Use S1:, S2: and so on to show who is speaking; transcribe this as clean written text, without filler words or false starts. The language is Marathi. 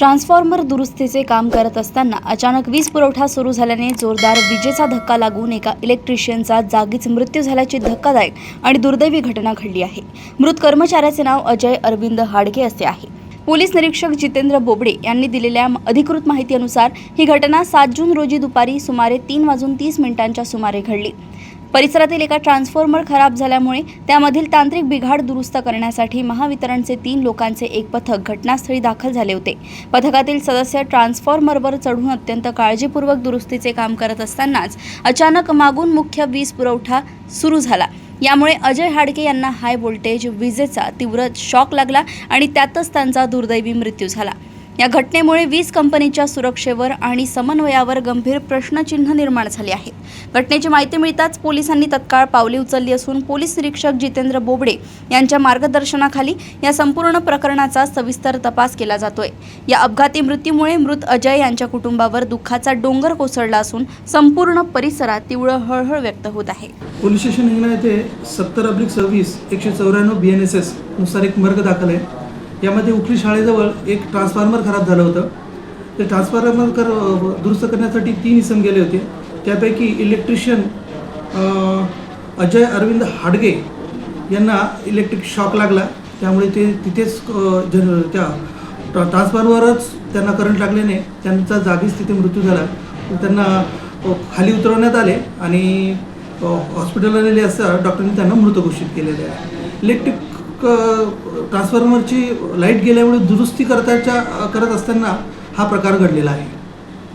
S1: ट्रान्सफॉर्मर दुरुस्तीचे काम करत असताना अचानक वीज पुरवठा सुरू झाल्याने जोरदार विजेचा धक्का लागून एका इलेक्ट्रिशियनचा जागीच मृत्यू झाल्याची धक्कादायक आणि दुर्दैवी घटना घडली आहे। मृत कर्मचाऱ्याचे नाव अजय अरविंद हाडगे असे आहे। पोलीस निरीक्षक जितेंद्र बोबडे यांनी दिलेल्या अधिकृत माहितीनुसार ही घटना 7 जून रोजी दुपारी सुमारे 3:30 सुमारे घडली। परिसरातील एका ट्रान्सफॉर्मर खराब झाल्यामुळे त्यामधील तांत्रिक बिघाड दुरुस्त करण्यासाठी महावितरणचे 3 लोकांचे एक पथक घटनास्थळी दाखल झाले होते। पथकातील सदस्य ट्रान्सफॉर्मरवर चढून अत्यंत काळजीपूर्वक दुरुस्तीचे काम करत असतानाच अचानक मागून मुख्य वीज पुरवठा सुरू झाला। यामुळे अजय हाडगे यांना हाय व्होल्टेज विजेचा तीव्र शॉक लागला आणि त्यातच त्यांचा दुर्दैवी मृत्यू झाला। या घटनेमुळे वीज कंपनीच्या सुरक्षेवर आणि समन्वयावर गंभीर प्रश्नचिन्ह निर्माण झाले आहे। घटनेची माहिती मिळताच पोलिसांनी तत्काळ पावले उचलली असून पोलीस निरीक्षक जितेंद्र बोबडे यांच्या मार्गदर्शनाखाली या संपूर्ण प्रकरणाचा सविस्तर तपास केला जातोय। या अपघाती मृत्यूमुळे मृत अजय यांच्या कुटुंबावर दुःखाचा डोंगर कोसळला असून संपूर्ण परिसरात तीव्र हळहळ व्यक्त होत आहे।
S2: पोलीस स्टेशन हिंगणा येथे 70/26/194 BNSS नुसार एक मर्ग दाखल आहे। यामध्ये उखरी शाळेजवळ एक ट्रान्सफॉर्मर खराब झालं होतं। ते ट्रान्सफॉर्मर दुरुस्त करण्यासाठी 3 इसम गेले होते। त्यापैकी इलेक्ट्रिशियन अजय अरविंद हाडगे यांना इलेक्ट्रिक शॉक लागला, त्यामुळे ते तिथेच त्या ट्रान्सफॉर्मरवरच त्यांना करंट लागल्याने त्यांचा जागीच तिथे मृत्यू झाला। त्यांना खाली उतरवण्यात आले आणि हॉस्पिटलला नेले असता डॉक्टरांनी त्यांना मृत घोषित केलेले आहे। इलेक्ट्रिक ट्रान्सफॉर्मरची लाईट गेल्यामुळे दुरुस्ती करत असताना हा प्रकार घडलेला आहे।